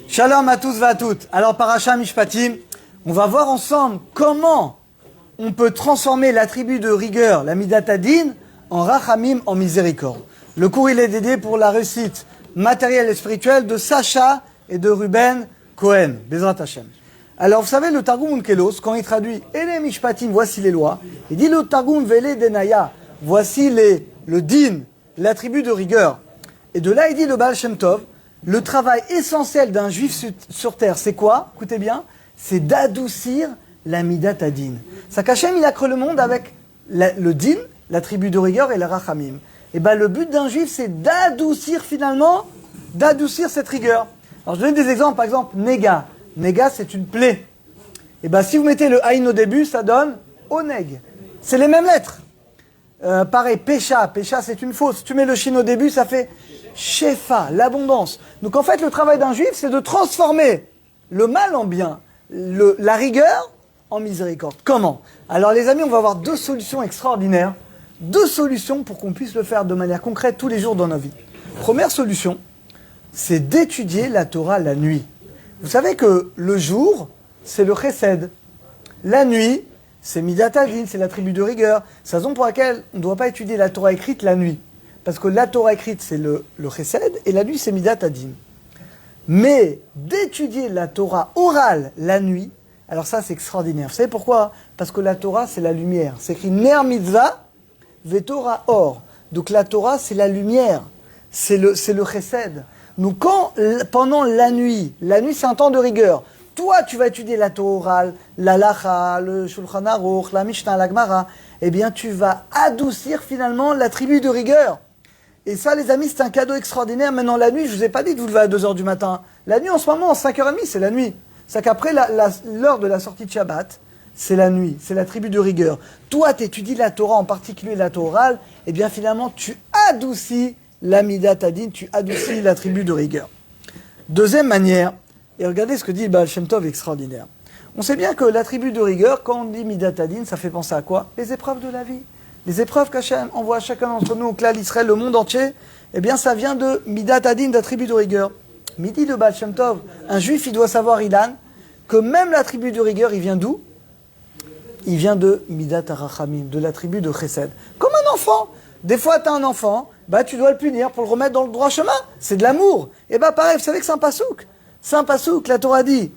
Shalom à tous et à toutes. Alors, Parashat Mishpatim, on va voir ensemble comment on peut transformer l'attribut de rigueur, la Midat Hadin, en Rachamim, en miséricorde. Le cours, il est dédié pour la réussite matérielle et spirituelle de Sacha et de Ruben Cohen, Bezrat Hashem. Alors, vous savez, le Targum Onkelos, quand il traduit « Ele Mishpatim, voici les lois », il dit le Targum Vele Denaya, voici le din, l'attribut de rigueur. Et de là, il dit le Baal Shem Tov, le travail essentiel d'un juif sur terre, c'est quoi? Écoutez bien, c'est d'adoucir la Midat Hadin. Sakachem, il a créé le monde avec le din, l'attribut de rigueur et le rachamim. Et bien, le but d'un juif, c'est d'adoucir finalement, d'adoucir cette rigueur. Alors, je donne des exemples. Par exemple, nega. Nega, c'est une plaie. Et bien, si vous mettez le aïn au début, ça donne oneg. C'est les mêmes lettres. Pareil, pécha. Pécha, c'est une fausse. Si tu mets le shin au début, ça fait shefa, l'abondance. Donc, en fait, le travail d'un juif, c'est de transformer le mal en bien, la rigueur en miséricorde. Comment? Alors, les amis, on va avoir deux solutions extraordinaires. Deux solutions pour qu'on puisse le faire de manière concrète tous les jours dans nos vies. Première solution, c'est d'étudier la Torah la nuit. Vous savez que le jour, c'est le chesed. La nuit, c'est Midat Hadin, c'est l'attribut de rigueur. C'est la raison pour laquelle on ne doit pas étudier la Torah écrite la nuit. Parce que la Torah écrite, c'est le chesed, et la nuit, c'est Midat Hadin. Mais d'étudier la Torah orale la nuit, alors ça, c'est extraordinaire. Vous savez pourquoi? Parce que la Torah, c'est la lumière. C'est écrit Ner Mitzvah, Vetorah Or. Donc la Torah, c'est la lumière. C'est le chesed. Donc quand, pendant la nuit, c'est un temps de rigueur. Toi, tu vas étudier la Torah orale, la Lacha, le Shulchan Aruch, la Mishnah, la Gemara. Eh bien, tu vas adoucir finalement l'attribut de rigueur. Et ça, les amis, c'est un cadeau extraordinaire. Maintenant, la nuit, je ne vous ai pas dit de vous lever à 2h du matin. La nuit, en ce moment, à 5h30, c'est la nuit. C'est qu'après l'heure de la sortie de Shabbat, c'est la nuit, c'est l'attribut de rigueur. Toi, tu étudies la Torah, en particulier la Torah orale, eh bien, finalement, tu adoucis la Midat Hadin, tu adoucis l'attribut de rigueur. Deuxième manière, et regardez ce que dit le Baal Shem Tov, extraordinaire. On sait bien que l'attribut de rigueur, quand on dit Midat Hadin, ça fait penser à quoi? Les épreuves de la vie. Les épreuves qu'Hachem envoie à chacun d'entre nous, au clan d'Israël, le monde entier, eh bien, ça vient de Midat Hadin, d'attribut de rigueur. Mais dit le Baal Shem Tov, un juif, il doit savoir, Ilan, que même l'attribut de rigueur, il vient d'où? Il vient de Midat HaRachamim, de l'attribut de Chesed. Comme un enfant. Des fois, tu as un enfant, bah, tu dois le punir pour le remettre dans le droit chemin. C'est de l'amour. Et bah, pareil, vous savez que c'est un pasouk. C'est un pasouk, la Torah dit,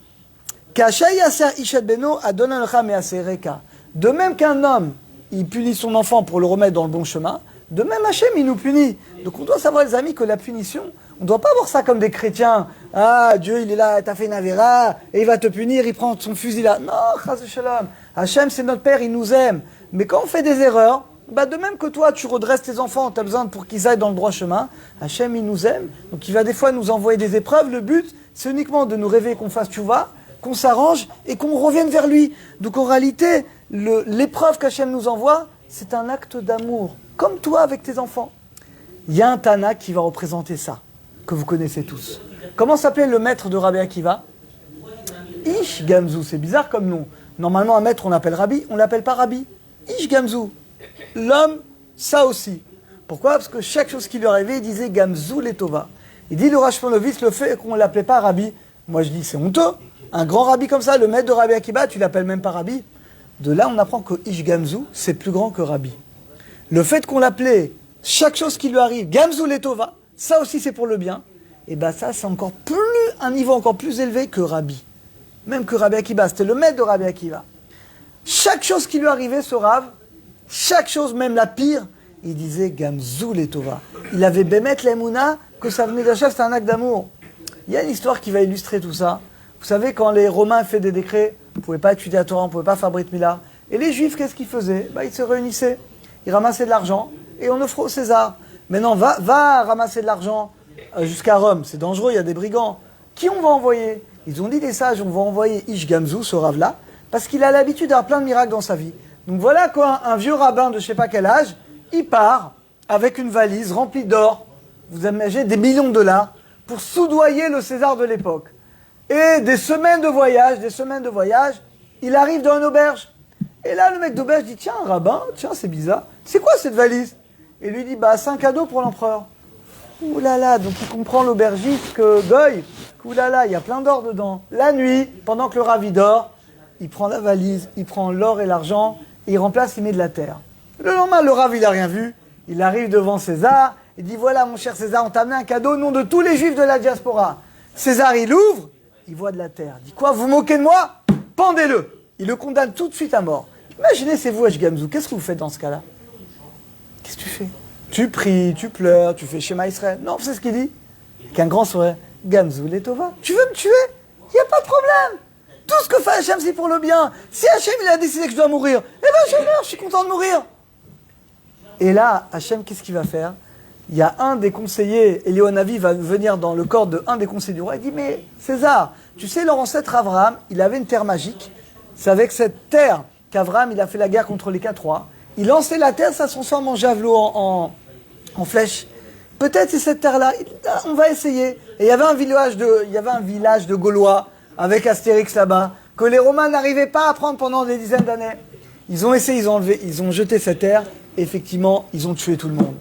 de même qu'un homme, il punit son enfant pour le remettre dans le bon chemin, de même Hachem, il nous punit. Donc on doit savoir, les amis, que la punition, on ne doit pas voir ça comme des chrétiens. Ah, Dieu, il est là, t'as fait une avéra, et il va te punir, il prend son fusil là. Non, chas shalom. Hachem, c'est notre Père, il nous aime. Mais quand on fait des erreurs, bah de même que toi, tu redresses tes enfants, tu as besoin pour qu'ils aillent dans le droit chemin, Hachem, il nous aime. Donc il va des fois nous envoyer des épreuves. Le but, c'est uniquement de nous réveiller, qu'on fasse tchouva, qu'on s'arrange et qu'on revienne vers lui. Donc en réalité, l'épreuve qu'Hachem nous envoie, c'est un acte d'amour. Comme toi avec tes enfants. Il y a un Tana qui va représenter ça, que vous connaissez tous. Comment s'appelait le maître de Rabbi Akiva? Ish Gamzu, c'est bizarre comme nom. Normalement, un maître, on l'appelle Rabbi, on ne l'appelle pas Rabbi. Ish Gamzu. L'homme, ça aussi. Pourquoi? Parce que chaque chose qui lui arrivait, il disait Gamzu Letova. Il dit le Rashmonovitz, le fait qu'on ne l'appelait pas Rabbi. Moi, je dis, c'est honteux. Un grand Rabbi comme ça, le maître de Rabbi Akiva, tu l'appelles même pas Rabbi. De là, on apprend que Ish Gamzu, c'est plus grand que Rabbi. Le fait qu'on l'appelait chaque chose qui lui arrive, Gamzu Letova, ça aussi c'est pour le bien, et bien ça c'est encore plus, un niveau encore plus élevé que Rabbi. Même que Rabbi Akiva, c'était le maître de Rabbi Akiva. Chaque chose qui lui arrivait, ce Rav, chaque chose, même la pire, il disait Gamzu Letova. Il avait bémet l'emouna, que ça venait d'Hachem, c'était un acte d'amour. Il y a une histoire qui va illustrer tout ça. Vous savez, quand les Romains faisaient des décrets, on ne pouvait pas étudier la Torah, on ne pouvait pas faire Brit Mila. Et les Juifs, qu'est-ce qu'ils faisaient? Ils se réunissaient. Ils ramassaient de l'argent et on offrait au César. Maintenant, va ramasser de l'argent jusqu'à Rome. C'est dangereux, il y a des brigands. Qui on va envoyer? Ils ont dit des sages, on va envoyer Ish Gamzu, ce rave-là, parce qu'il a l'habitude d'avoir plein de miracles dans sa vie. Donc voilà quoi, un vieux rabbin de je ne sais pas quel âge, il part avec une valise remplie d'or, vous imaginez, des millions de dollars, pour soudoyer le César de l'époque. Et des semaines de voyage, il arrive dans une auberge. Et là, le mec d'auberge dit, tiens, rabbin, tiens, c'est bizarre. C'est quoi cette valise? Et lui dit, c'est un cadeau pour l'empereur. Ouh là là, donc il comprend l'aubergiste que Goy, ouh là là, il y a plein d'or dedans. La nuit, pendant que le Rav dort, il prend la valise, il prend l'or et l'argent, et il remplace, il met de la terre. Le lendemain, le Rav, il n'a rien vu, il arrive devant César, il dit, voilà mon cher César, on t'a amené un cadeau au nom de tous les juifs de la diaspora. César, il ouvre, il voit de la terre. Il dit, quoi, vous moquez de moi? Pendez-le. Il le condamne tout de suite à mort. Imaginez, c'est vous, Gamzou, qu'est-ce que vous faites dans ce cas-là? Qu'est-ce que tu fais? Tu pries, tu pleures, tu fais Shema Israël. Non, c'est ce qu'il dit. Qu'un grand sourire. Gamzou, les Tova, tu veux me tuer? Il n'y a pas de problème. Tout ce que fait Hachem, c'est pour le bien. Si Hachem, il a décidé que je dois mourir, eh ben je meurs, je suis content de mourir. Et là, Hachem, qu'est-ce qu'il va faire? Il y a un des conseillers, Elionavi va venir dans le corps de un des conseillers du roi, il dit, mais César, tu sais, leur ancêtre Abraham, il avait une terre magique. C'est avec cette terre qu'Abraham, il a fait la guerre contre les 4 rois. Il lançait la terre, ça se transforme en javelot, en flèche. Peut-être c'est cette terre-là, on va essayer. Et il y avait un village de Gaulois, avec Astérix là-bas, que les Romains n'arrivaient pas à prendre pendant des dizaines d'années. Ils ont essayé, ils ont jeté cette terre, et effectivement, ils ont tué tout le monde.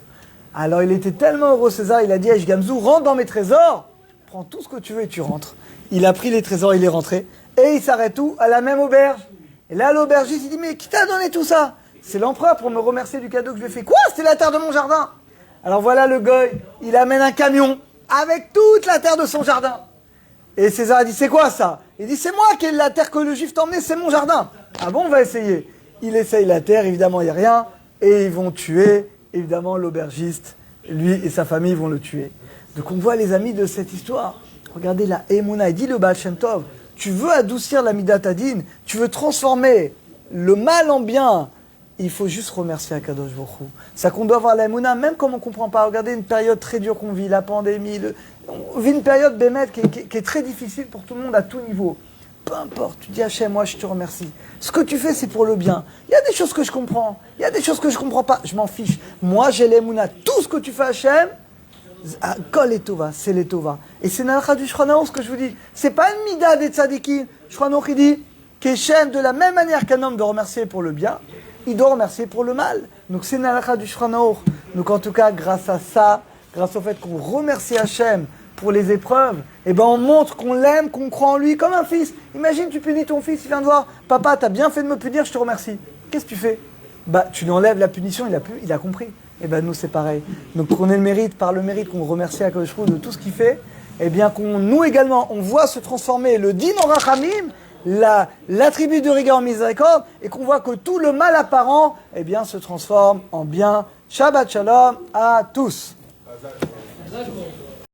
Alors il était tellement heureux, César, il a dit à Gamzou, rentre dans mes trésors, prends tout ce que tu veux et tu rentres. Il a pris les trésors, il est rentré, et il s'arrête où? À la même auberge. Et là, l'aubergiste, il dit, mais qui t'a donné tout ça? C'est l'empereur pour me remercier du cadeau que je lui ai fait. Quoi? C'était la terre de mon jardin. Alors voilà le goy, il amène un camion avec toute la terre de son jardin. Et César a dit, c'est quoi ça? Il dit, c'est moi qui ai la terre que le juif t'a emmenée, c'est mon jardin. Ah bon, on va essayer. Il essaye la terre, évidemment, il n'y a rien. Et ils vont tuer, évidemment, l'aubergiste. Lui et sa famille vont le tuer. Donc on voit, les amis, de cette histoire. Regardez la Emouna, il dit le Baal Shem Tov, tu veux adoucir la Midat Hadin, tu veux transformer le mal en bien, il faut juste remercier Akadosh Baruch Hu. C'est qu'on doit avoir la Emouna, même comme on ne comprend pas. Regardez une période très dure qu'on vit, la pandémie. On vit une période bémet qui est très difficile pour tout le monde à tout niveau. Peu importe, tu dis Hachem, moi je te remercie. Ce que tu fais, c'est pour le bien. Il y a des choses que je comprends, il y a des choses que je ne comprends pas, je m'en fiche. Moi j'ai l'Emouna, tout ce que tu fais Hachem, Kol et Tova, c'est les Tova. Et c'est Nalcha du Shulchan Aruch, ce que je vous dis. C'est pas une mida des tzadikim. Shulchan Aruch, il dit qu'Hachem, de la même manière qu'un homme doit remercier pour le bien, il doit remercier pour le mal. Donc c'est Nalcha du Shulchan Aruch. Donc en tout cas, grâce à ça, grâce au fait qu'on remercie Hachem pour les épreuves, eh ben on montre qu'on l'aime, qu'on croit en lui comme un fils. Imagine, tu punis ton fils, il vient te voir, papa, t'as bien fait de me punir, je te remercie. Qu'est-ce que tu fais? Bah, tu lui enlèves la punition, il a compris. Et ben nous c'est pareil. Donc qu'on ait le mérite, par le mérite qu'on remercie à Akadosh Baruch Hu de tout ce qu'il fait, eh bien nous également, on voit se transformer le din en rachamim, l'attribut de rigueur en miséricorde, et qu'on voit que tout le mal apparent, eh bien se transforme en bien. Shabbat Shalom à tous.